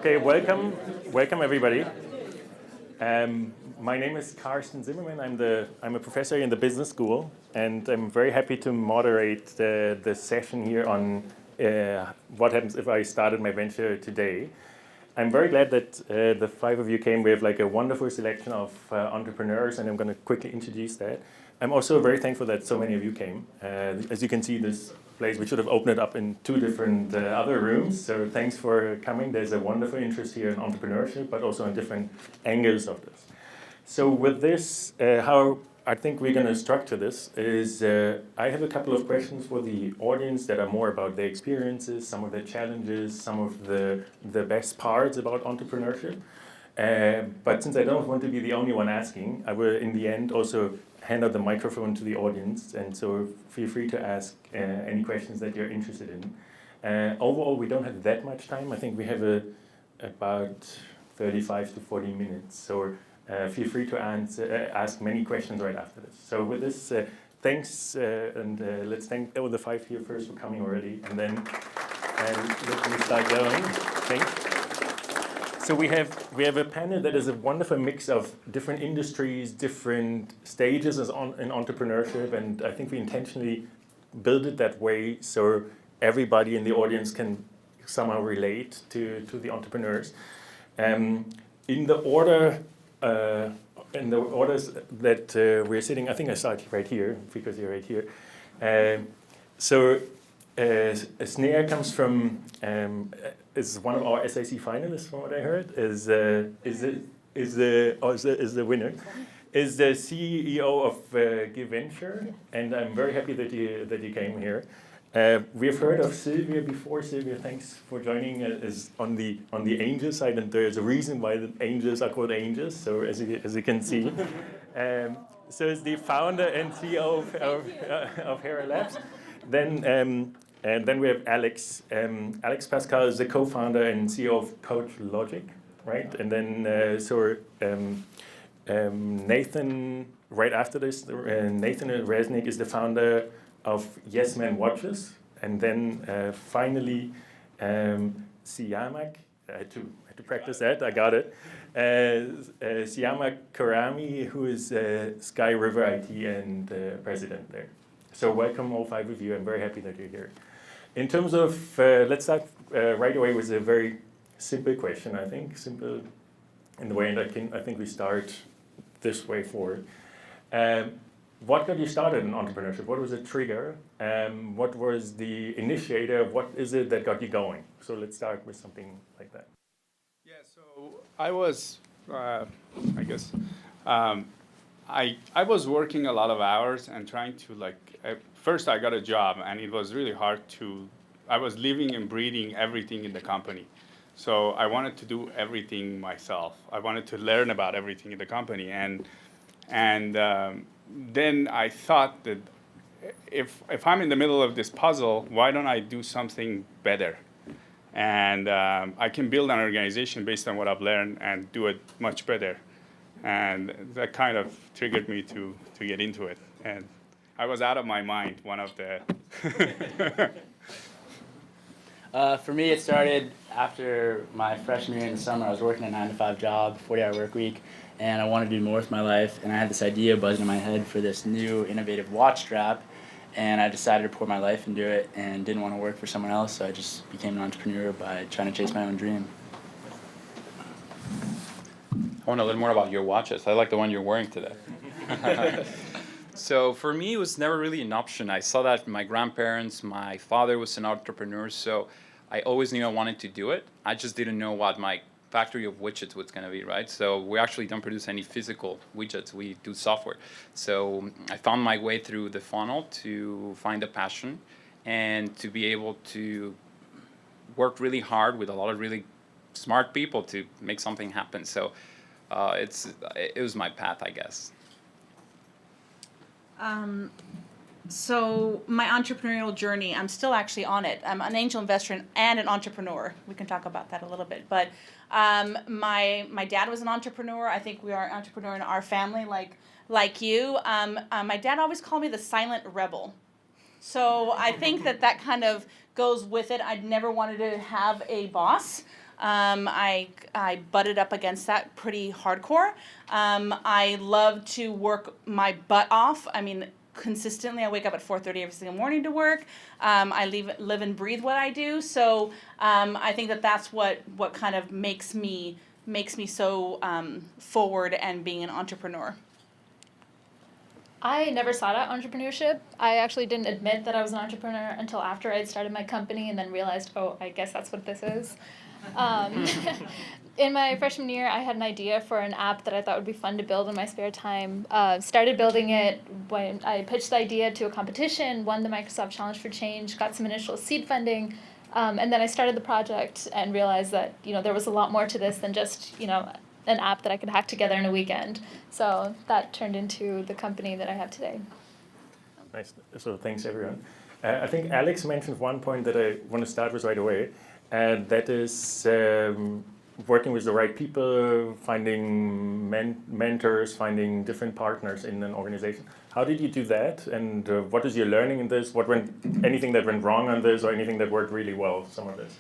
Okay, welcome everybody. My name is Carsten Zimmermann. I'm a professor in the business school, and I'm very happy to moderate the session here on what happens if I started my venture today. I'm very glad that the five of you came. We have like a wonderful selection of entrepreneurs, and I'm going to quickly introduce that. I'm also very thankful that so many of you came. As you can see, this place, we should have opened it up in two different other rooms. So thanks for coming. There's a wonderful interest here in entrepreneurship, but also in different angles of this. So with this, how I think we're going to structure this is I have a couple of questions for the audience that are more about their experiences, some of their challenges, some of the best parts about entrepreneurship. But since I don't want to be the only one asking, I will in the end also hand out the microphone to the audience, and so feel free to ask any questions that you're interested in. Overall, we don't have that much time. I think we have about 35 to 40 minutes. So feel free to ask many questions right after this. So with this, thanks, and let's thank all the five here first for coming already, and then let me start going. Thanks. So we have a panel that is a wonderful mix of different industries, different stages in entrepreneurship, and I think we intentionally build it that way so everybody in the audience can somehow relate to the entrepreneurs. In the order. In the orders that we're sitting, I think I start right here because you're right here. Snare comes from is one of our SIC finalists, from what I heard. Is the winner. Is the CEO of Give Venture, and I'm very happy that you came here. We've heard of Sylvia before. Sylvia, thanks for joining. Is on the angel side, and there's a reason why the angels are called angels. So as you can see, so is the founder and CEO of Hera Labs. Then we have Alex. Alex Pascal is the co-founder and CEO of Coach Logic, right? And then Nathan. Right after this, Nathan Resnick is the founder of Yes Man Watches, and then finally Siamak. I had to practice that. I got it. Siamak Karami, who is Sky River IT and president there. So welcome all five of you. I'm very happy that you're here. In terms of, let's start right away with a very simple question. I think simple in the way, and I think we start this way forward. What got you started in entrepreneurship? What was the trigger? What was the initiator? What is it that got you going? So let's start with something like that. Yeah, so I was, I was working a lot of hours and trying to first I got a job, and it was really hard I was living and breathing everything in the company. So I wanted to do everything myself. I wanted to learn about everything in the company, and then I thought that if I'm in the middle of this puzzle, why don't I do something better? And I can build an organization based on what I've learned and do it much better. And that kind of triggered me to get into it. And I was out of my mind, one of the... For me, it started after my freshman year in the summer. I was working a 9-to-5 job, 40-hour work week, and I wanted to do more with my life. And I had this idea buzzing in my head for this new innovative watch strap, and I decided to pour my life into it and didn't want to work for someone else, so I just became an entrepreneur by trying to chase my own dream. I want to learn more about your watches. I like the one you're wearing today. So for me, it was never really an option. I saw that my grandparents, my father was an entrepreneur, so I always knew I wanted to do it. I just didn't know what my factory of widgets was going to be, right? So we actually don't produce any physical widgets. We do software. So I found my way through the funnel to find a passion and to be able to work really hard with a lot of really smart people to make something happen. So it was my path, I guess. So my entrepreneurial journey, I'm still actually on it. I'm an angel investor and an entrepreneur. We can talk about that a little bit. But my dad was an entrepreneur. I think we are an entrepreneur in our family, like you. My dad always called me the silent rebel. So I think that kind of goes with it. I'd never wanted to have a boss. I butted up against that pretty hardcore. I love to work my butt off. I mean, consistently, I wake up at 4:30 every single morning to work. I live and breathe what I do. So I think that's what kind of makes me so forward and being an entrepreneur. I never sought out entrepreneurship. I actually didn't admit that I was an entrepreneur until after I'd started my company and then realized, oh, I guess that's what this is. In my freshman year, I had an idea for an app that I thought would be fun to build in my spare time. Started building it when I pitched the idea to a competition, won the Microsoft Challenge for Change, got some initial seed funding, and then I started the project and realized that there was a lot more to this than just an app that I could hack together in a weekend. So that turned into the company that I have today. Nice. So thanks, everyone. I think Alex mentioned one point that I want to start with right away, and that is working with the right people, finding mentors, finding different partners in an organization. How did you do that, and what is your learning in this? Anything that went wrong on this, or anything that worked really well, some of this?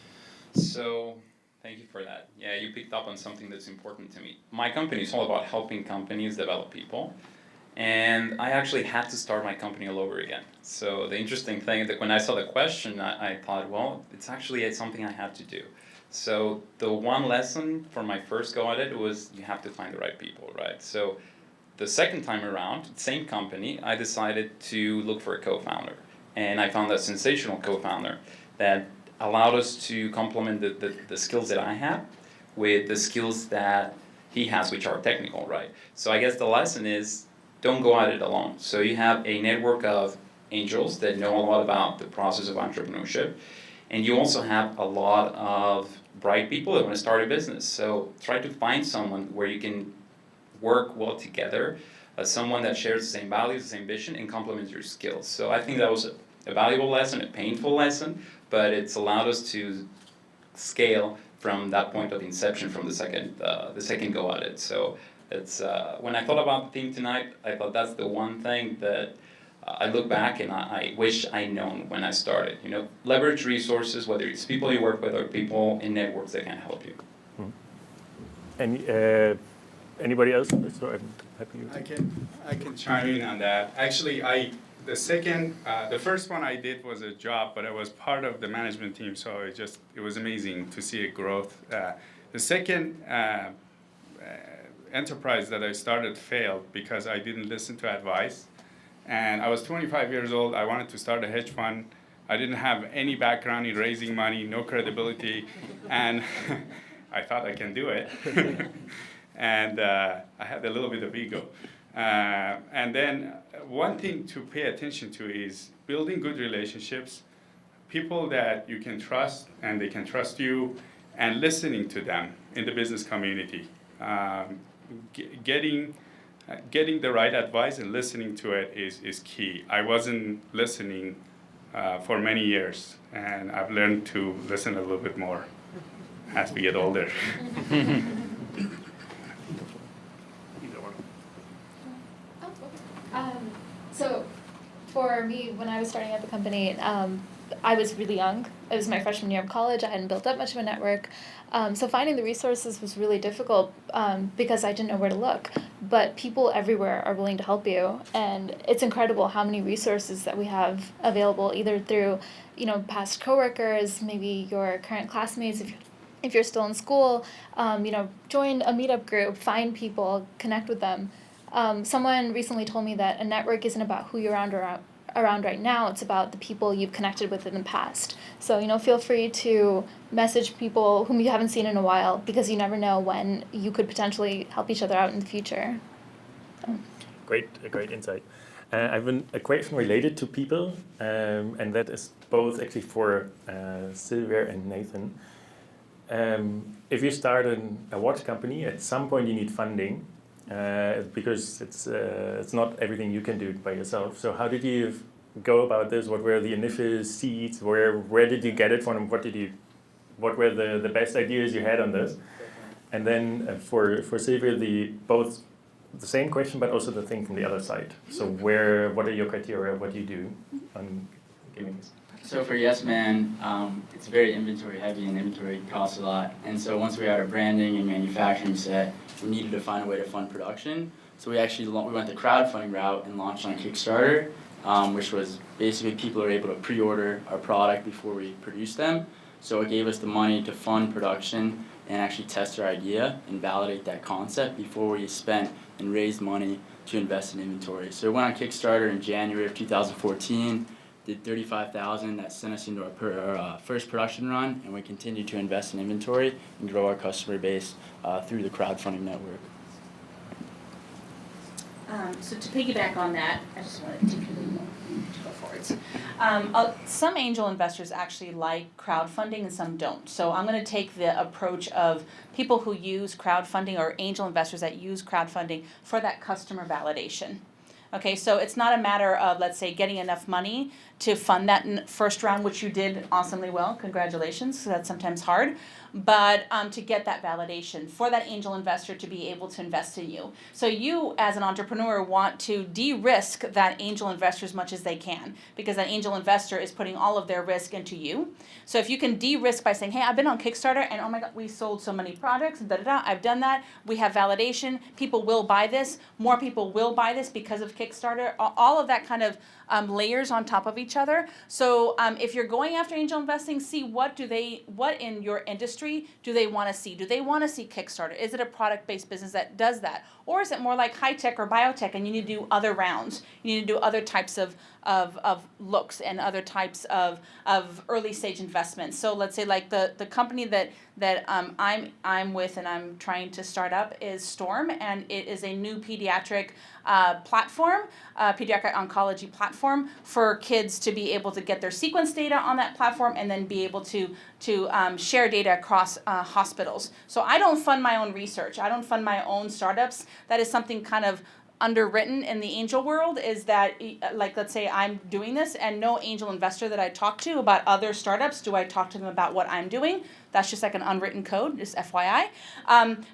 So, thank you for that. Yeah, you picked up on something that's important to me. My company is all about helping companies develop people. And I actually had to start my company all over again. So the interesting thing is that when I saw the question, I thought, well, it's actually something I have to do. So the one lesson for my first go at it was you have to find the right people, right? So the second time around, same company, I decided to look for a co-founder. And I found a sensational co-founder that allowed us to complement the skills that I have with the skills that he has, which are technical, right? So I guess the lesson is, don't go at it alone. So you have a network of angels that know a lot about the process of entrepreneurship, and you also have a lot of bright people that want to start a business. So try to find someone where you can work well together, someone that shares the same values, the same vision, and complements your skills. So I think that was a valuable lesson, a painful lesson, but it's allowed us to scale from that point of inception, from the second go at it. So it's when I thought about the theme tonight, I thought that's the one thing that I look back and I wish I'd known when I started. Leverage resources, whether it's people you work with or people in networks that can help you. And anybody else? So I'm happy you. I can chime in on that. Actually, the first one I did was a job, but I was part of the management team, so it was amazing to see a growth. The second enterprise that I started failed because I didn't listen to advice. And I was 25 years old. I wanted to start a hedge fund. I didn't have any background in raising money, no credibility, and I thought I can do it. And I had a little bit of ego. And then one thing to pay attention to is building good relationships, people that you can trust and they can trust you, and listening to them in the business community. Getting the right advice and listening to it is key. I wasn't listening for many years, and I've learned to listen a little bit more as we get older. So for me, when I was starting at the company, I was really young. It was my freshman year of college. I hadn't built up much of a network. So finding the resources was really difficult because I didn't know where to look. But people everywhere are willing to help you. And it's incredible how many resources that we have available, either through, past coworkers, maybe your current classmates, if you're still in school, join a meetup group, find people, connect with them. Someone recently told me that a network isn't about who you're around right now, it's about the people you've connected with in the past. So, feel free to message people whom you haven't seen in a while, because you never know when you could potentially help each other out in the future. So. Great insight. I have a question related to people, and that is both actually for Sylvia and Nathan. If you start a watch company, at some point you need funding. Because it's not everything you can do by yourself. So how did you go about this? What were the initial seeds? Where did you get it from? What were the best ideas you had on this? And then for Sylvia, both the same question, but also the thing from the other side. So what are your criteria? What do you do on giving this? So for Yes Man, it's very inventory heavy and inventory costs a lot. And so once we had our branding and manufacturing set, we needed to find a way to fund production. So we actually we went the crowdfunding route and launched on Kickstarter, which was basically people are able to pre-order our product before we produce them. So it gave us the money to fund production and actually test our idea and validate that concept before we spent and raised money to invest in inventory. So we went on Kickstarter in January of 2014, did 35,000. That sent us into our first production run, and we continued to invest in inventory and grow our customer base through the crowdfunding network. So to piggyback on that, I just wanted to go forwards. Some angel investors actually like crowdfunding and some don't. So I'm going to take the approach of people who use crowdfunding or angel investors that use crowdfunding for that customer validation. Okay, so it's not a matter of, let's say, getting enough money to fund that first round, which you did awesomely well. Congratulations, so that's sometimes hard. But to get that validation for that angel investor to be able to invest in you. So you, as an entrepreneur, want to de-risk that angel investor as much as they can, because that angel investor is putting all of their risk into you. So if you can de-risk by saying, hey, I've been on Kickstarter, and oh my God, we sold so many products, and I've done that, we have validation, people will buy this, more people will buy this because of Kickstarter, all of that kind of layers on top of each other. So if you're going after angel investing, see what in your industry do they want to see? Do they want to see Kickstarter? Is it a product-based business that does that? Or is it more like high tech or biotech and you need to do other rounds? You need to do other types of looks and other types of early stage investments. So let's say like the company that I'm with and I'm trying to start up is Storm, and it is a new pediatric platform, pediatric oncology platform for kids to be able to get their sequence data on that platform and then be able to share data across hospitals. So I don't fund my own research. I don't fund my own startups. That is something kind of underwritten in the angel world, is that, like, let's say I'm doing this and no angel investor that I talk to about other startups, do I talk to them about what I'm doing? That's just like an unwritten code, just FYI.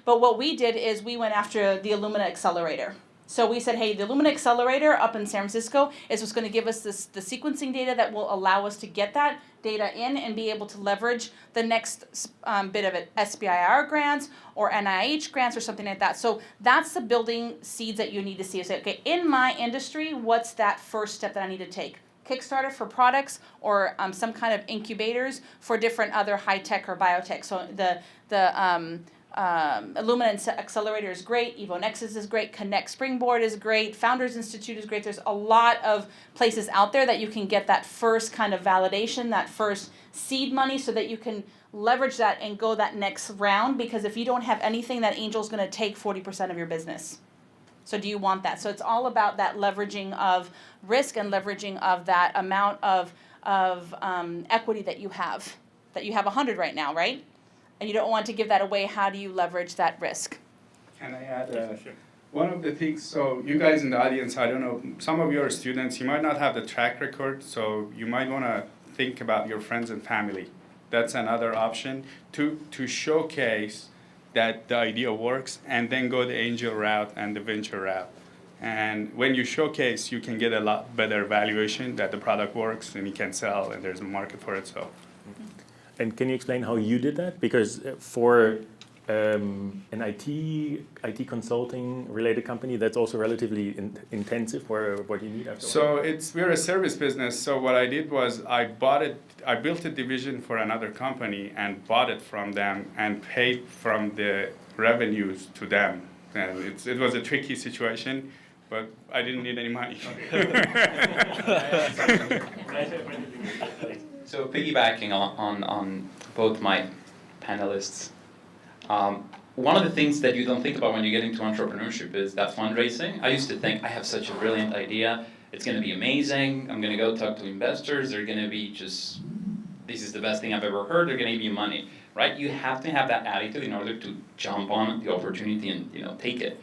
But what we did is we went after the Illumina Accelerator. So we said, hey, the Illumina Accelerator up in San Francisco is what's going to give us the sequencing data that will allow us to get that data in and be able to leverage the next bit of it, SBIR grants or NIH grants or something like that. So that's the building seeds that you need to see. Say, okay, in my industry, what's that first step that I need to take? Kickstarter for products, or some kind of incubators for different other high tech or biotech. So the Illumina Accelerator is great, Evo Nexus is great, Connect Springboard is great, Founders Institute is great. There's a lot of places out there that you can get that first kind of validation, that first seed money, so that you can leverage that and go that next round, because if you don't have anything, that angel's going to take 40% of your business. So do you want that? So it's all about that leveraging of risk and leveraging of that amount of equity that you have 100 right now, right? And you don't want to give that away. How do you leverage that risk? Can I add one of the things? So you guys in the audience, I don't know, some of your students, you might not have the track record, so you might want to think about your friends and family. That's another option to showcase that the idea works, and then go the angel route and the venture route. And when you showcase, you can get a lot better valuation that the product works and you can sell and there's a market for it. So. And can you explain how you did that? Because for an IT consulting related company, that's also relatively intensive for what you need afterwards. So we're a service business. So what I did was I built a division for another company and bought it from them and paid from the revenues to them. And it was a tricky situation, but I didn't need any money. So piggybacking on both my panelists, one of the things that you don't think about when you get into entrepreneurship is that fundraising. I used to think, I have such a brilliant idea, it's going to be amazing, I'm going to go talk to investors, they're going to be just, this is the best thing I've ever heard, they're going to give you money, right? You have to have that attitude in order to jump on the opportunity and take it.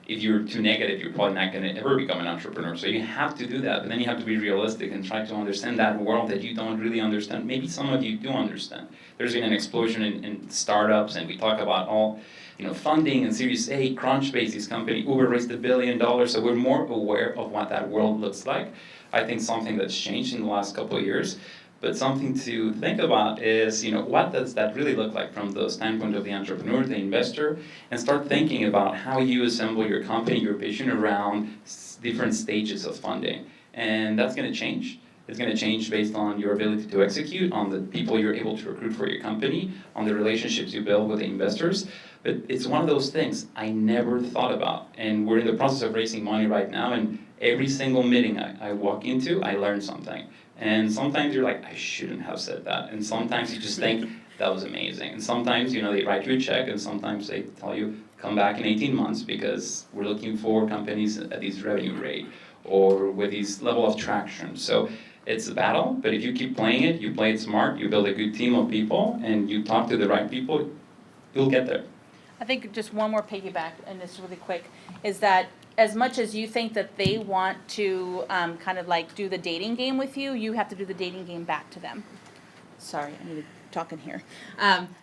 If you're too negative, you're probably not going to ever become an entrepreneur. So you have to do that, but then you have to be realistic and try to understand that world that you don't really understand. Maybe some of you do understand. There's been an explosion in startups, and we talk about all, funding and Series A, Crunchbase, this company, Uber raised $1 billion, so we're more aware of what that world looks like. I think something that's changed in the last couple of years. But something to think about is, what does that really look like from the standpoint of the entrepreneur, the investor, and start thinking about how you assemble your company, your vision around different stages of funding. And that's going to change. It's going to change based on your ability to execute, on the people you're able to recruit for your company, on the relationships you build with the investors. But it's one of those things I never thought about. And we're in the process of raising money right now, and every single meeting I walk into, I learn something. And sometimes you're like, I shouldn't have said that. And sometimes you just think, that was amazing. And sometimes, they write you a check, and sometimes they tell you, come back in 18 months because we're looking for companies at this revenue rate or with this level of traction. So it's a battle, but if you keep playing it, you play it smart, you build a good team of people, and you talk to the right people, you'll get there. I think just one more piggyback, and it's really quick, is that as much as you think that they want to kind of like do the dating game with you, you have to do the dating game back to them. Sorry, I need to talk in here.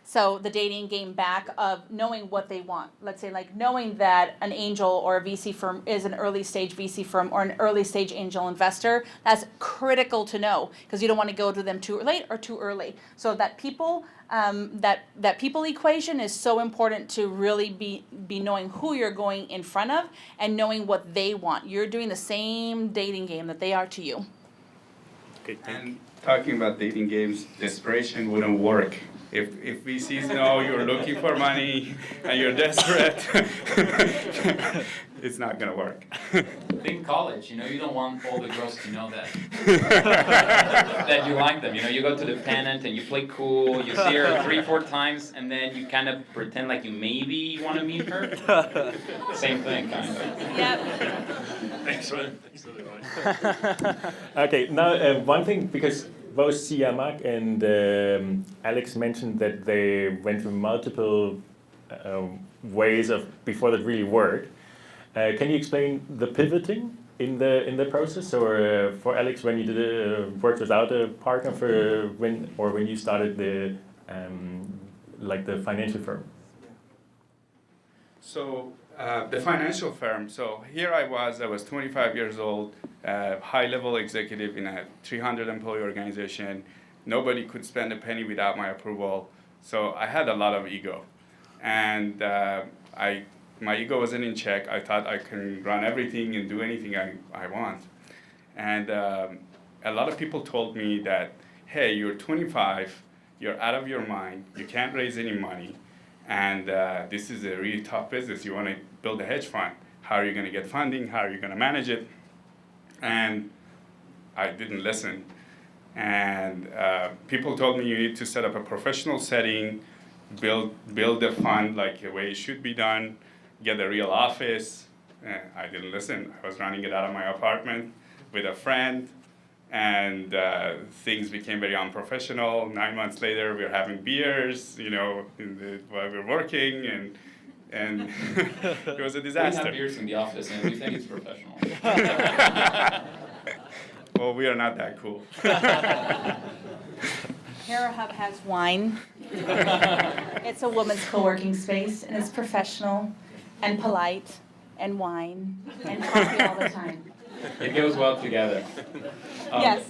So the dating game back of knowing what they want. Let's say like knowing that an angel or a VC firm is an early stage VC firm or an early stage angel investor. That's critical to know because you don't want to go to them too late or too early. So that people that people equation is so important to really be knowing who you're going in front of and knowing what they want. You're doing the same dating game that they are to you. Okay, and talking about dating games, desperation wouldn't work. If VCs know you're looking for money and you're desperate, it's not gonna work. Think college, you don't want all the girls to know that. That you like them. You go to the pennant and you play cool, you see her 3-4 times, and then you kind of pretend like you maybe want to meet her. Same thing, kind of. Yep. Excellent. Okay, now one thing, because both Siamak and Alex mentioned that they went through multiple ways of before that really worked. Can you explain the pivoting in the process, or for Alex when you did worked without a partner for when you started the the financial firm? So the financial firm. So here I was 25 years old, high-level executive in a 300-employee organization. Nobody could spend a penny without my approval. So I had a lot of ego, and my ego wasn't in check. I thought I can run everything and do anything I want. And a lot of people told me that, hey, you're 25, you're out of your mind, you can't raise any money, and this is a really tough business. You want to build a hedge fund. How are you going to get funding? How are you going to manage it? And I didn't listen. And people told me you need to set up a professional setting, build a fund like the way it should be done, get a real office. I didn't listen. I was running it out of my apartment with a friend, and things became very unprofessional. 9 months later, we were having beers, while we were working, and it was a disaster. We have beers in the office, and we think it's professional. Well, we are not that cool. Hera Hub has wine. It's a woman's co-working space, and it's professional and polite and wine and coffee all the time. It goes well together. Yes.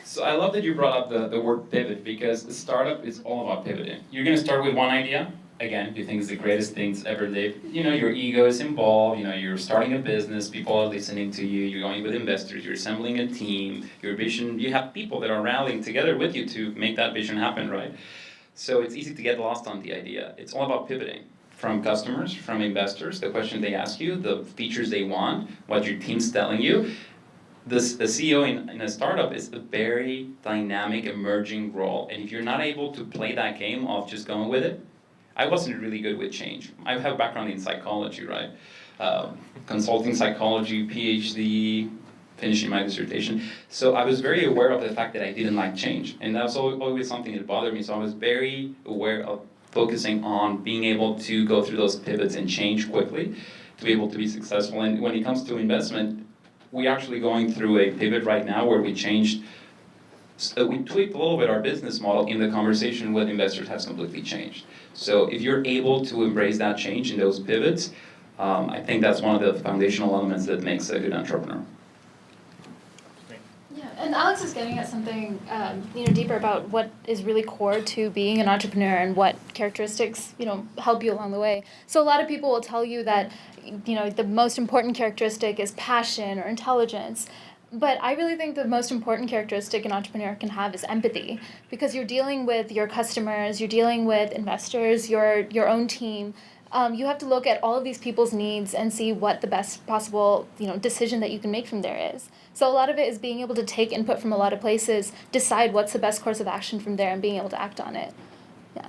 So I love that you brought up the word pivot, because the startup is all about pivoting. You're going to start with one idea. Again, you think it's the greatest things ever lived. Your ego is involved. You're starting a business. People are listening to you. You're going with investors. You're assembling a team. Your vision. You have people that are rallying together with you to make that vision happen, right? So it's easy to get lost on the idea. It's all about pivoting from customers, from investors, the question they ask you, the features they want, what your team's telling you. The CEO in a startup is a very dynamic, emerging role. And if you're not able to play that game of just going with it, I wasn't really good with change. I have a background in psychology, right? Consulting psychology, PhD, finishing my dissertation. So I was very aware of the fact that I didn't like change. And that was always something that bothered me. So I was very aware of focusing on being able to go through those pivots and change quickly to be able to be successful. And when it comes to investment, we're actually going through a pivot right now where we tweaked a little bit our business model in the conversation with investors has completely changed. So if you're able to embrace that change in those pivots, I think that's one of the foundational elements that makes a good entrepreneur. Yeah, And Alex is getting at something, deeper about what is really core to being an entrepreneur and what characteristics, help you along the way. So a lot of people will tell you that, the most important characteristic is passion or intelligence. But I really think the most important characteristic an entrepreneur can have is empathy, because you're dealing with your customers, you're dealing with investors, your own team. You have to look at all of these people's needs and see what the best possible decision that you can make from there is. So a lot of it is being able to take input from a lot of places, decide what's the best course of action from there, and being able to act on it. Yeah.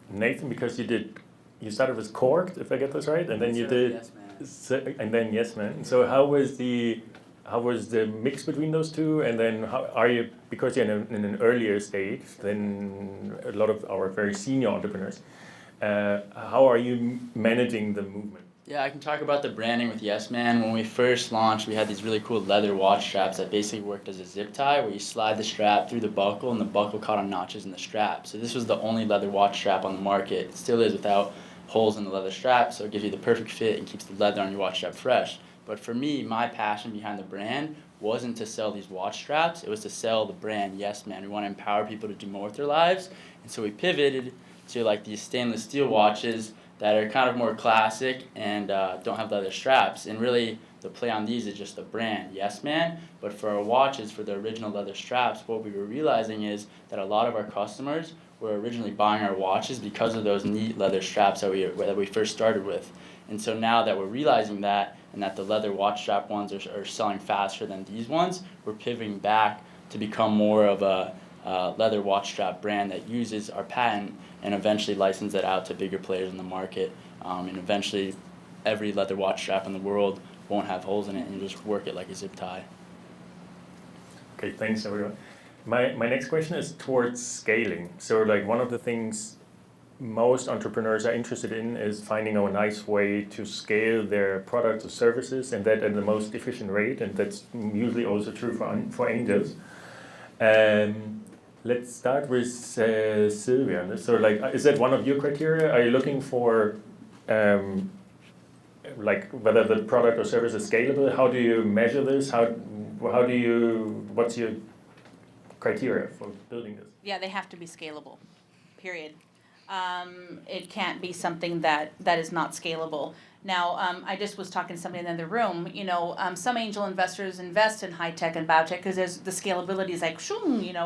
Nathan, because you started with Corked, if I get this right, and then you did, Yes Man. and then Yes Man. So how was the mix between those two? And then how are you, because you're in an earlier stage than a lot of our very senior entrepreneurs, how are you managing the movement? Yeah, I can talk about the branding with Yes Man. When we first launched, we had these really cool leather watch straps that basically worked as a zip tie, where you slide the strap through the buckle and the buckle caught on notches in the strap. So this was the only leather watch strap on the market. It still is, without holes in the leather strap, so it gives you the perfect fit and keeps the leather on your watch strap fresh. But for me, my passion behind the brand wasn't to sell these watch straps, it was to sell the brand Yes Man. We want to empower people to do more with their lives, and so we pivoted to like these stainless steel watches that are kind of more classic and don't have leather straps. And really, the play on these is just the brand, Yes Man. But for our watches, for the original leather straps, what we were realizing is that a lot of our customers were originally buying our watches because of those neat leather straps that we first started with. And so now that we're realizing that, and that the leather watch strap ones are selling faster than these ones, we're pivoting back to become more of a leather watch strap brand that uses our patent and eventually license it out to bigger players in the market. And eventually, every leather watch strap in the world won't have holes in it, and you just work it like a zip tie. Okay, thanks everyone. My next question is towards scaling. So like one of the things most entrepreneurs are interested in is finding a nice way to scale their products or services, and that at the most efficient rate, and that's usually also true for angels. Let's start with Sylvia. So like, is that one of your criteria? Are you looking for like whether the product or service is scalable? How do you measure this? What's your criteria for building this? Yeah, they have to be scalable, period. It can't be something that is not scalable. Now, I just was talking to somebody in the room, some angel investors invest in high tech and biotech because the scalability is like,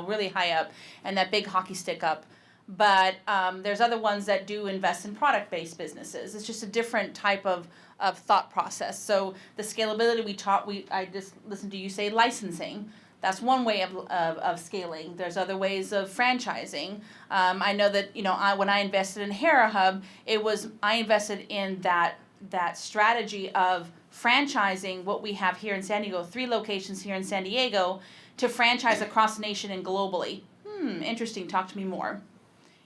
really high up and that big hockey stick up. But there's other ones that do invest in product-based businesses. It's just a different type of thought process. So the scalability I just listened to you say licensing. That's one way of scaling. There's other ways of franchising. I know that, when I invested in HeraHub, I invested in that strategy of franchising what we have here in San Diego, 3 locations here in San Diego, to franchise across the nation and globally. Interesting, talk to me more.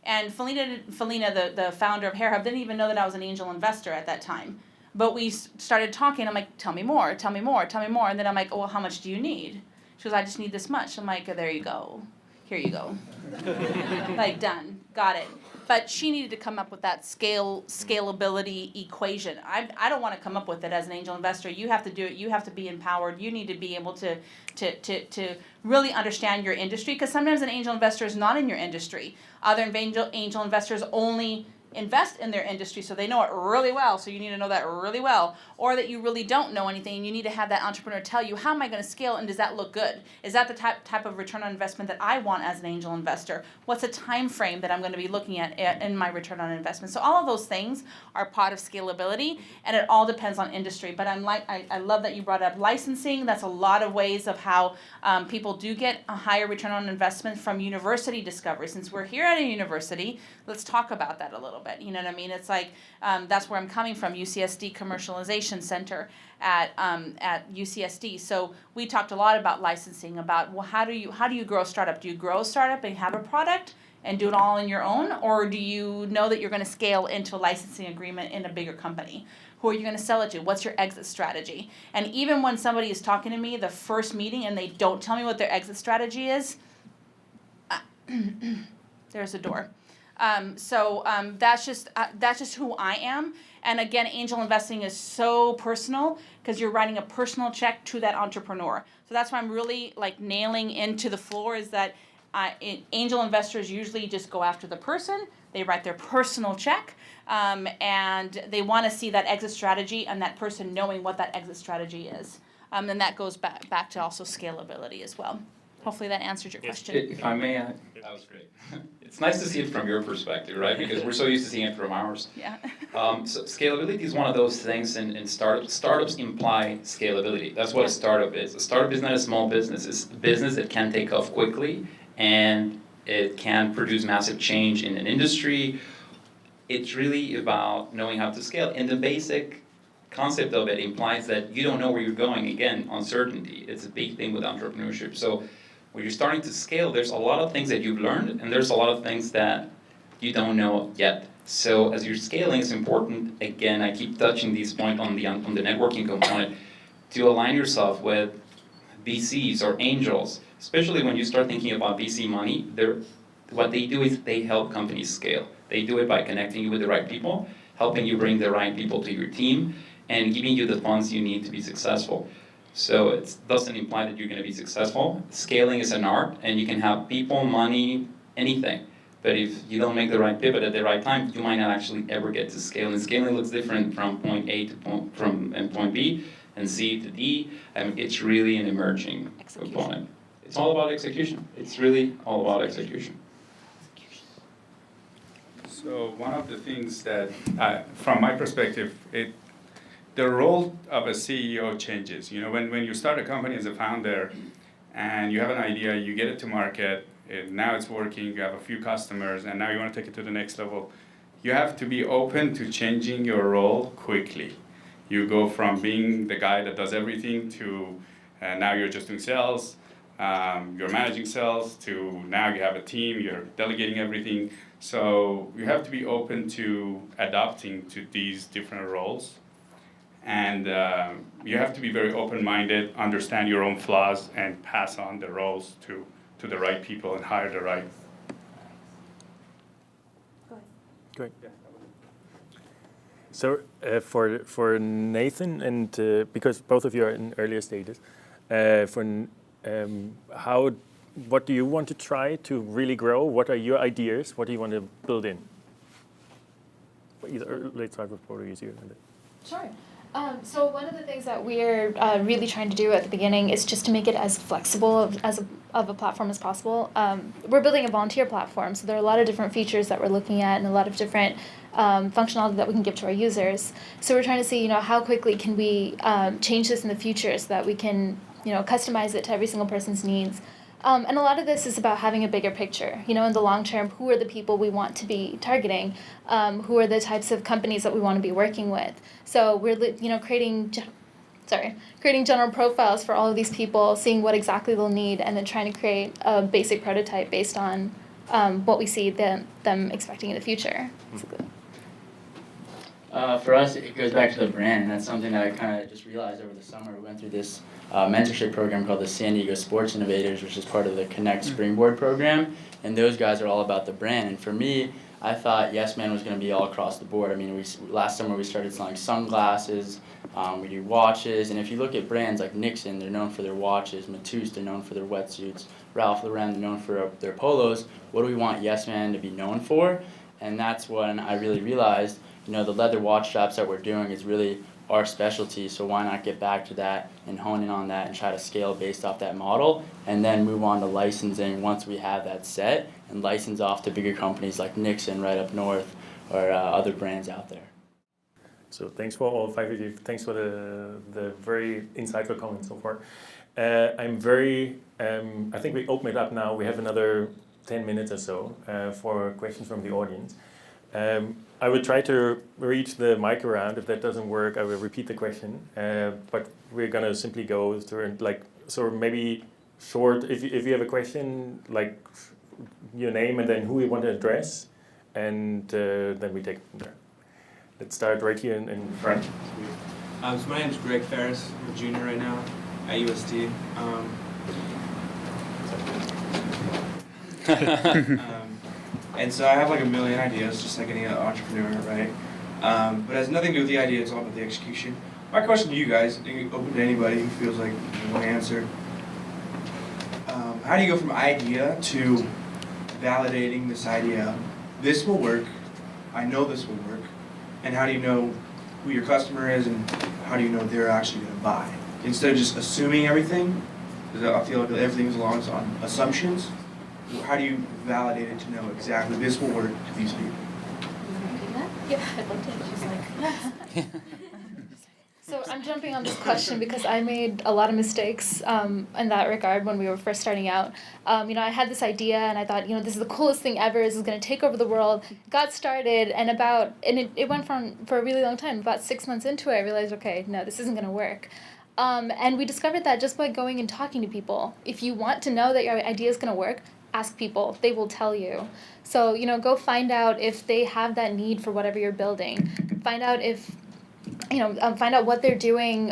And Felina, the founder of HeraHub, didn't even know that I was an angel investor at that time. But we started talking, I'm like, tell me more. And then I'm like, oh, well, how much do you need? She goes, I just need this much. I'm like, there you go. Here you go. Like, done. Got it. But she needed to come up with that scalability equation. I don't want to come up with it as an angel investor. You have to do it. You have to be empowered. You need to be able to really understand your industry, because sometimes an angel investor is not in your industry. Other angel investors only invest in their industry, so they know it really well, so you need to know that really well. Or that you really don't know anything, and you need to have that entrepreneur tell you, how am I going to scale, and does that look good? Is that the type of return on investment that I want as an angel investor? What's a time frame that I'm going to be looking at in my return on investment? So all of those things are part of scalability, and it all depends on industry. But I love that you brought up licensing. That's a lot of ways of how people do get a higher return on investment from university discovery. Since we're here at a university, let's talk about that a little bit. You know what I mean? It's like, that's where I'm coming from, UCSD Commercialization Center at UCSD. So we talked a lot about licensing, about, well, how do you grow a startup? Do you grow a startup and have a product and do it all on your own? Or do you know that you're going to scale into a licensing agreement in a bigger company? Who are you going to sell it to? What's your exit strategy? And even when somebody is talking to me the first meeting and they don't tell me what their exit strategy is, there's a door. That's just who I am. And again, angel investing is so personal because you're writing a personal check to that entrepreneur. So that's why I'm really like nailing into the floor is that angel investors usually just go after the person. They write their personal check, and they want to see that exit strategy and that person knowing what that exit strategy is. And that goes back to also scalability as well. Hopefully that answered your question. If I may, that was great. It's nice to see it from your perspective, right? Because we're so used to seeing it from ours. Yeah. So scalability is one of those things in startups. Startups imply scalability. That's what a startup is. A startup is not a small business. It's a business that can take off quickly and it can produce massive change in an industry. It's really about knowing how to scale. And the basic concept of it implies that you don't know where you're going. Again, uncertainty. It's a big thing with entrepreneurship. So when you're starting to scale, there's a lot of things that you've learned, and there's a lot of things that you don't know yet. So as you're scaling, it's important, again, I keep touching these points on the networking component, to align yourself with VCs or angels, especially when you start thinking about VC money. What they do is they help companies scale. They do it by connecting you with the right people, helping you bring the right people to your team, and giving you the funds you need to be successful. So it doesn't imply that you're going to be successful. Scaling is an art, and you can have people, money, anything. But if you don't make the right pivot at the right time, you might not actually ever get to scale. And scaling looks different from point A to point B, and C to D. It's really an emerging component. It's all about execution. It's really all about execution. So one of the things that, from my perspective, the role of a CEO changes. You know, when you start a company as a founder and you have an idea, you get it to market, now it's working, you have a few customers, and now you want to take it to the next level. You have to be open to changing your role quickly. You go from being the guy that does everything to now you're just doing sales, you're managing sales, to now you have a team, you're delegating everything. So you have to be open to adapting to these different roles. And you have to be very open-minded, understand your own flaws, and pass on the roles to the right people and hire the right. Great. So for Nathan, and because both of you are in earlier stages, what do you want to try to really grow? What are your ideas? What do you want to build in? Let's start with Portuguese here. Sure. So one of the things that we're really trying to do at the beginning is just to make it as flexible of a platform as possible. We're building a volunteer platform, so there are a lot of different features that we're looking at and a lot of different functionality that we can give to our users. So we're trying to see, how quickly can we change this in the future so that we can, customize it to every single person's needs. And a lot of this is about having a bigger picture. In the long term, who are the people we want to be targeting? Who are the types of companies that we want to be working with? So we're, creating general profiles for all of these people, seeing what exactly they'll need, and then trying to create a basic prototype based on what we see them expecting in the future. For us, it goes back to the brand, and that's something that I kind of just realized over the summer. We went through this mentorship program called the San Diego Sports Innovators, which is part of the Connect Springboard program, and those guys are all about the brand. And for me, I thought Yes Man was going to be all across the board. I mean, last summer we started selling sunglasses, we do watches, and if you look at brands like Nixon, they're known for their watches, Matisse, they're known for their wetsuits, Ralph Lauren, they're known for their polos. What do we want Yes Man to be known for? And that's when I really realized, the leather watch straps that we're doing is really our specialty, so why not get back to that and hone in on that and try to scale based off that model, and then move on to licensing once we have that set, and license off to bigger companies like Nixon right up north, or other brands out there. So thanks for all five of you. Thanks for the very insightful comments so far. I think we open it up now. We have another 10 minutes or so for questions from the audience. I will try to reach the mic around. If that doesn't work, I will repeat the question. But we're gonna simply go through so maybe short. If you have a question, like your name and then who you want to address, and then we take it from there. Let's start right here in front. So my name is Greg Ferris. I'm a junior right now at USD. And so I have like a million ideas, just like any other entrepreneur, right? But it has nothing to do with the idea, it's all about the execution. My question to you guys, open to anybody who feels like they want to answer. How do you go from idea to validating this idea? This will work, I know this will work. And how do you know who your customer is and how do you know they're actually going to buy? Instead of just assuming everything, because I feel like everything's along on assumptions, how do you validate it to know exactly this will work to these people? Yeah, I'd love to. She's like, so I'm jumping on this question because I made a lot of mistakes in that regard when we were first starting out. I had this idea and I thought, this is the coolest thing ever. This is going to take over the world. Got started and it went for a really long time. About 6 months into it, I realized, okay, no, this isn't going to work. And we discovered that just by going and talking to people. If you want to know that your idea is going to work, ask people. They will tell you. So, go find out if they have that need for whatever you're building. Find out find out what they're doing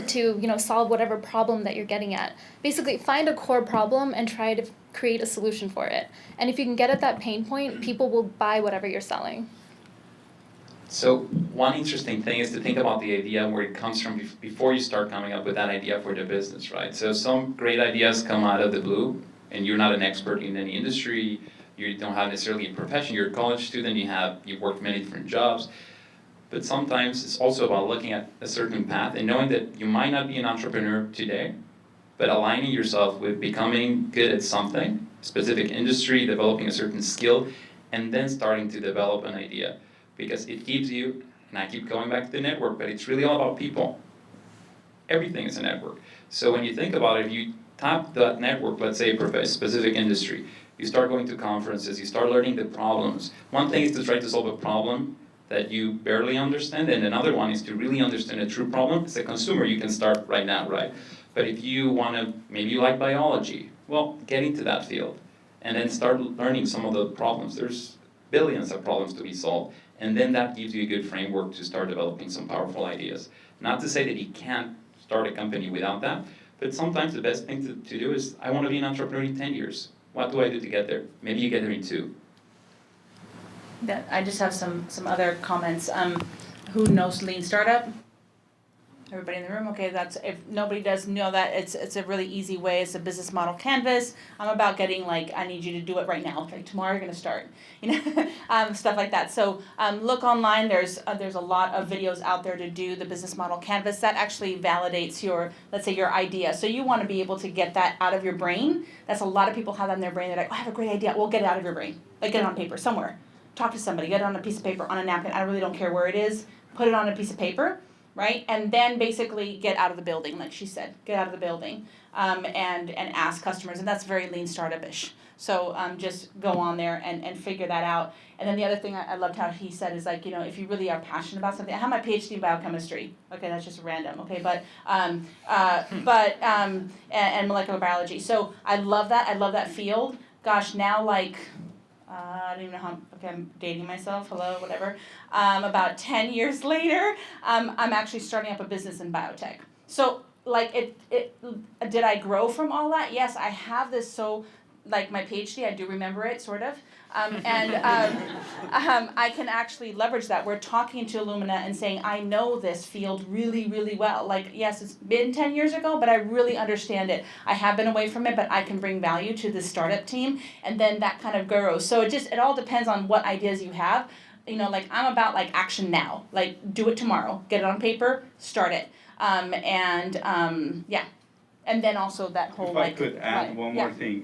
to, solve whatever problem that you're getting at. Basically, find a core problem and try to create a solution for it. And if you can get at that pain point, people will buy whatever you're selling. So one interesting thing is to think about the idea and where it comes from before you start coming up with that idea for the business, right? So some great ideas come out of the blue, and you're not an expert in any industry, you don't have necessarily a profession, you're a college student, you've worked many different jobs. But sometimes it's also about looking at a certain path and knowing that you might not be an entrepreneur today, but aligning yourself with becoming good at something, specific industry, developing a certain skill, and then starting to develop an idea. Because it gives you, and I keep going back to the network, but it's really all about people. Everything is a network. So when you think about it, if you tap that network, let's say a specific industry, you start going to conferences, you start learning the problems. One thing is to try to solve a problem that you barely understand, and another one is to really understand a true problem. As a consumer, you can start right now, right? But if you want to, maybe you like biology, well, get into that field and then start learning some of the problems. There's billions of problems to be solved, and then that gives you a good framework to start developing some powerful ideas. Not to say that you can't start a company without that, but sometimes the best thing to do is, I want to be an entrepreneur in 10 years. What do I do to get there? Maybe you get there in 2. I just have some other comments. Who knows Lean Startup? Everybody in the room? Okay, that's, if nobody does know that, it's a really easy way. It's a business model canvas. I'm about getting I need you to do it right now. Like tomorrow you're gonna start, stuff like that. So look online. There's a lot of videos out there to do the business model canvas. That actually validates your, let's say, your idea. So you want to be able to get that out of your brain. That's a lot of people have that in their brain. They're like, oh, I have a great idea. Well, get it out of your brain. Get it on paper somewhere. Talk to somebody, get it on a piece of paper, on a napkin, I really don't care where it is, put it on a piece of paper, right? And then basically get out of the building, like she said, get out of the building, and ask customers, and that's very Lean Startup-ish. So just go on there and figure that out. And then the other thing I loved how he said is if you really are passionate about something, I have my PhD in biochemistry, okay, that's just random, okay, and molecular biology. So I love that field. Gosh, now I don't even know how, okay, I'm dating myself, hello, whatever. About 10 years later, I'm actually starting up a business in biotech. So, did I grow from all that? Yes, I have this, so, my PhD, I do remember it, sort of. I can actually leverage that. We're talking to Illumina and saying, I know this field really, really well. Yes, it's been 10 years ago, but I really understand it. I have been away from it, but I can bring value to the startup team, and then that kind of grows. So it all depends on what ideas you have. I'm about action now. Do it tomorrow. Get it on paper, start it. Yeah. And then also that whole If I could add one more thing,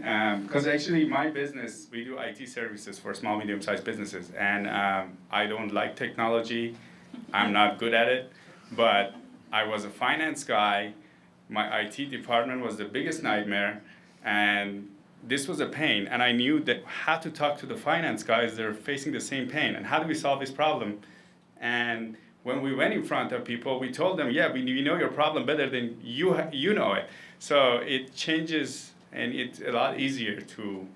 because actually my business, we do IT services for small, medium-sized businesses, and I don't like technology, I'm not good at it, but I was a finance guy, my IT department was the biggest nightmare, and this was a pain, and I knew that how to talk to the finance guys, they're facing the same pain, and how do we solve this problem? And when we went in front of people, we told them, yeah, we know your problem better than you know it. So it changes, and it's a lot easier to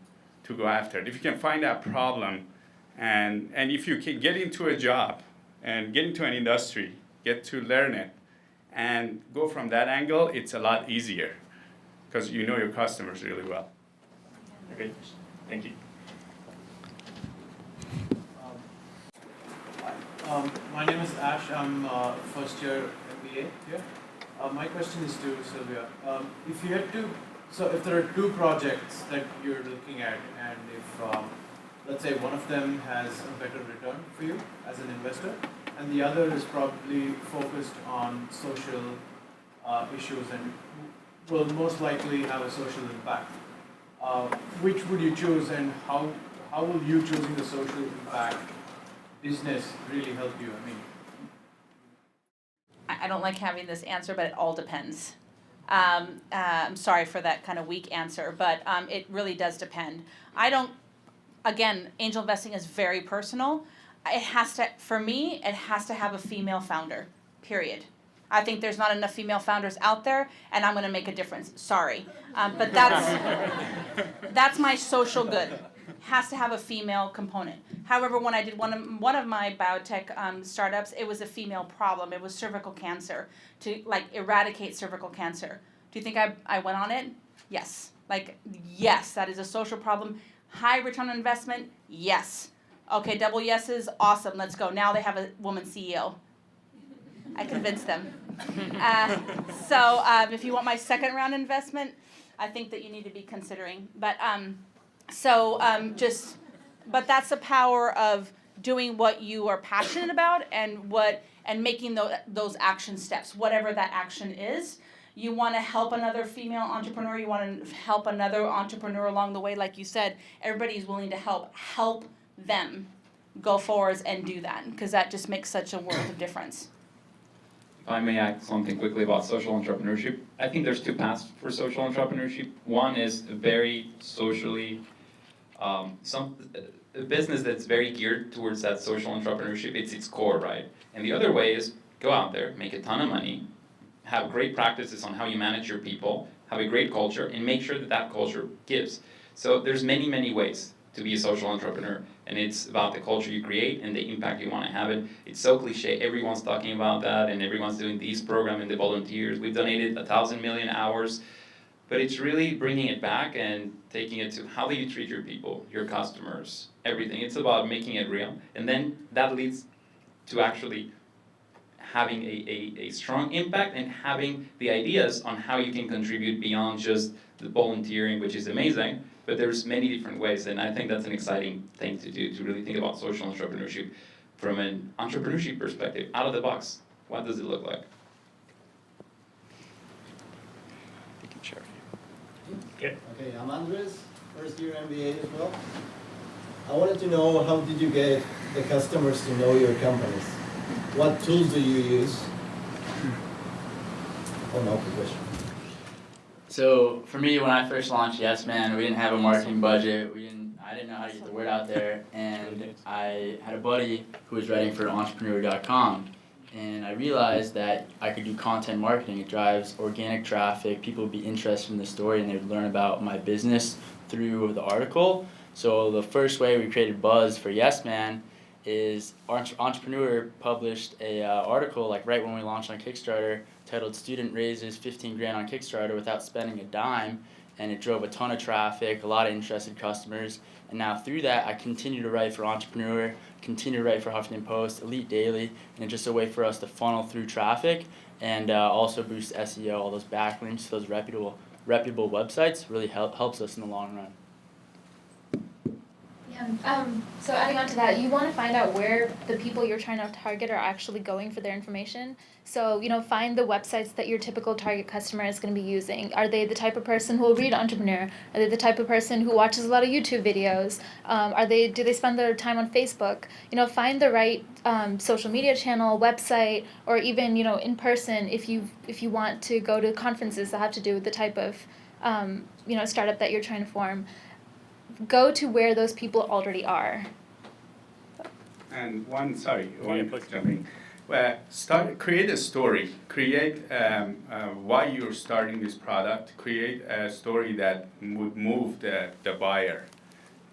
go after it. If you can find that problem, and if you can get into a job and get into an industry, get to learn it, and go from that angle, it's a lot easier because you know your customers really well. Okay, thank you. My name is Ash. I'm first year MBA here. My question is to Sylvia. If you had to, so if there are two projects that you're looking at, and if let's say one of them has a better return for you as an investor, and the other is probably focused on social issues and will most likely have a social impact, which would you choose, and how will you choosing the social impact business really help you? I mean, I don't like having this answer, but it all depends. I'm sorry for that kind of weak answer, but it really does depend. Again, angel investing is very personal. It has to, for me, it has to have a female founder, period. I think there's not enough female founders out there, and I'm going to make a difference. Sorry. But that's my social good. Has to have a female component. However, when I did one of my biotech startups, it was a female problem. It was cervical cancer, to eradicate cervical cancer. Do you think I went on it? Yes. Yes, that is a social problem. High return on investment? Yes. Okay, double yeses, awesome, let's go. Now they have a woman CEO. I convinced them. So if you want my second round investment, I think that you need to be considering. But but that's the power of doing what you are passionate about and making those action steps, whatever that action is. You want to help another female entrepreneur, you want to help another entrepreneur along the way, like you said, everybody's willing to help them go forwards and do that, because that just makes such a world of difference. If I may add something quickly about social entrepreneurship, I think there's two paths for social entrepreneurship. One is very socially, a business that's very geared towards that social entrepreneurship. It's its core, right? And the other way is go out there, make a ton of money, have great practices on how you manage your people, have a great culture, and make sure that that culture gives. So there's many, many ways to be a social entrepreneur, and it's about the culture you create and the impact you want to have it. It's so cliche, everyone's talking about that, and everyone's doing these programs and the volunteers. We've donated 1,000 million hours, but it's really bringing it back and taking it to how do you treat your people, your customers, everything. It's about making it real, and then that leads to actually having a strong impact and having the ideas on how you can contribute beyond just the volunteering, which is amazing, but there's many different ways, and I think that's an exciting thing to do, to really think about social entrepreneurship from an entrepreneurship perspective, out of the box. What does it look like? You can share. Okay, I'm Andres, first year MBA as well. I wanted to know, how did you get the customers to know your companies? What tools do you use? Oh no, good question. So for me, when I first launched Yes Man, we didn't have a marketing budget. I didn't know how to get the word out there, and I had a buddy who was writing for entrepreneur.com, and I realized that I could do content marketing. It drives organic traffic. People would be interested in the story, and they would learn about my business through the article. So the first way we created buzz for Yes Man is Entrepreneur published a article right when we launched on Kickstarter, titled "Student Raises 15 Grand on Kickstarter Without Spending a Dime," and it drove a ton of traffic, a lot of interested customers, and now through that I continue to write for Entrepreneur, continue to write for Huffington Post, Elite Daily, and it's just a way for us to funnel through traffic and also boost SEO. All those backlinks, those reputable websites really helps us in the long run. So adding on to that, you want to find out where the people you're trying to target are actually going for their information. So, find the websites that your typical target customer is going to be using. Are they the type of person who will read Entrepreneur? Are they the type of person who watches a lot of YouTube videos? Do they spend their time on Facebook? Find the right social media channel, website, or even, in person if you want to go to conferences that have to do with the type of, startup that you're trying to form. Go to where those people already are. And jumping. Well, create a story. Create why you're starting this product. Create a story that would move the buyer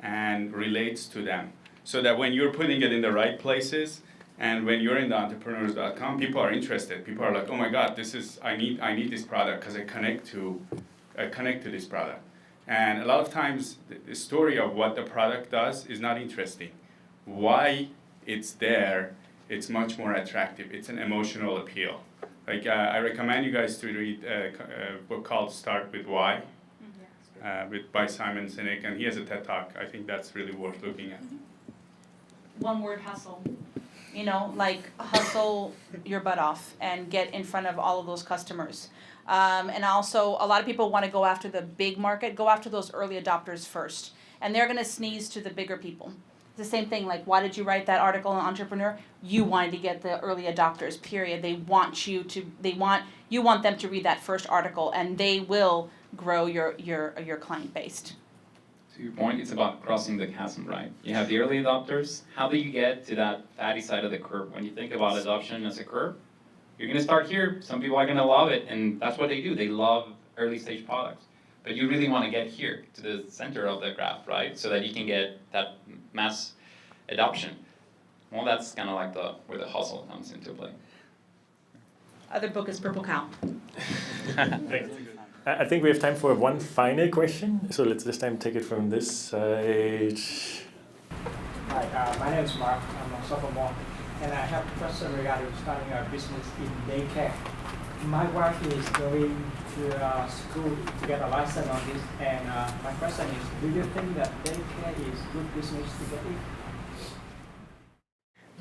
and relates to them. So that when you're putting it in the right places, and when you're in the entrepreneurs.com, people are interested. People are like, oh my God, I need this product because I connect to this product. And a lot of times, the story of what the product does is not interesting. Why it's there it's much more attractive. It's an emotional appeal. Like I recommend you guys to read a book called Start With Why, by Simon Sinek, and he has a TED Talk. I think that's really worth looking at. One word: hustle. You know, like hustle your butt off and get in front of all of those customers. And also, a lot of people want to go after the big market. Go after those early adopters first, and they're going to sneeze to the bigger people. It's the same thing. Like, why did you write that article on Entrepreneur? You wanted to get the early adopters. Period. They want you to. You want them to read that first article, and they will grow your client base. To your point, it's about crossing the chasm, right? You have the early adopters. How do you get to that fatty side of the curve? When you think about adoption as a curve, you're going to start here. Some people are going to love it, and that's what they do. They love early stage products. But you really want to get here to the center of the graph, right? So that you can get that mass adoption. Well, that's kind of like where the hustle comes into play. Other book is Purple Cow. I think we have time for one final question. So let's this time take it from this side. Hi, my name is Mark. I'm a sophomore, and I have a question regarding starting a business in daycare. My wife is going to school to get a license on this, and my question is, do you think that daycare is good business to get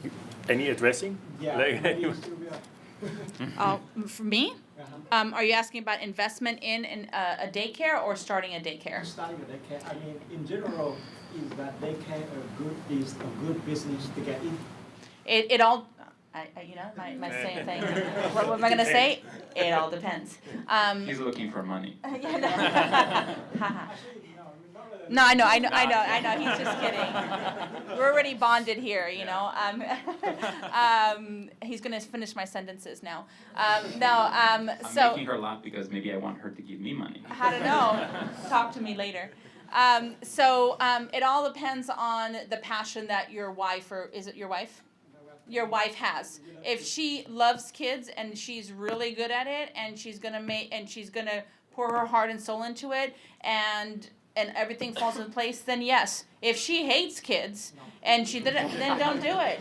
in? Any addressing? Yeah. Like- For me? Are you asking about investment in a daycare or starting a daycare? Starting a daycare. I mean, in general, is that daycare a good business to get in? It all, my same thing. What am I gonna say? It all depends. He's looking for money. No, I know. He's just kidding. We're already bonded here, you know. He's gonna finish my sentences now. I'm So making her laugh because maybe I want her to give me money. I don't know. Talk to me later. It all depends on the passion that your wife, or is it your wife? Your wife has. If she loves kids and she's really good at it, and she's gonna pour her heart and soul into it, and everything falls into place, then yes. If she hates kids and she didn't, then don't do it.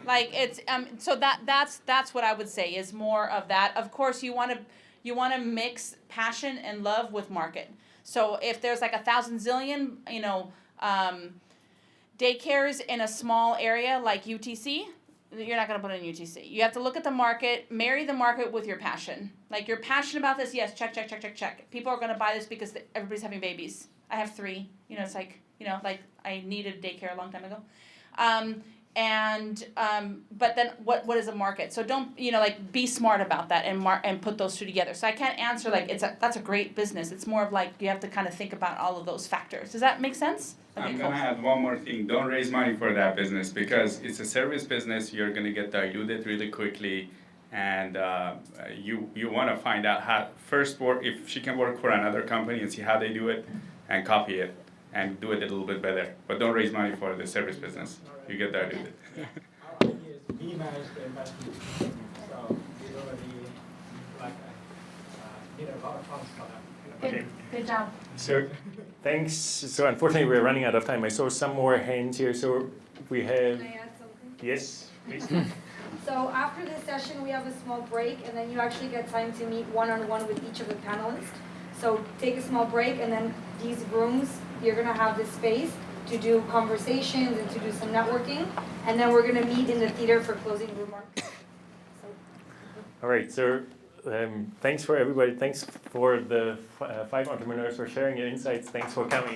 Like it's so that's what I would say is more of that. Of course, you want to mix passion and love with market. So if there's like 1,000 zillion, daycares in a small area like UTC, you're not going to put it in UTC. You have to look at the market, marry the market with your passion. Like, you're passionate about this, yes, check. People are going to buy this because everybody's having babies. I have 3. It's like, like I needed daycare a long time ago. But then what is a market? So don't, be smart about that and put those two together. So I can't answer like that's a great business. It's more of like you have to kind of think about all of those factors. Does that make sense? Okay, I'm cool. gonna add one more thing. Don't raise money for that business because it's a service business. You're gonna get diluted really quickly, and you want to find out how first work if she can work for another company and see how they do it, and copy it and do it a little bit better. But don't raise money for the service business. You get diluted. Our idea is to minimize the investment. So we already need a lot of funds for that. Okay. Good job. So, thanks. So, unfortunately, we're running out of time. I saw some more hands here. So, we have. Can I add something? Yes, please. So after this session, we have a small break, and then you actually get time to meet one-on-one with each of the panelists. So take a small break, and then these rooms, you're going to have this space to do conversations and to do some networking. And then we're going to meet in the theater for closing remarks. All right. So, thanks for everybody. Thanks for the 5 entrepreneurs for sharing your insights. Thanks for coming.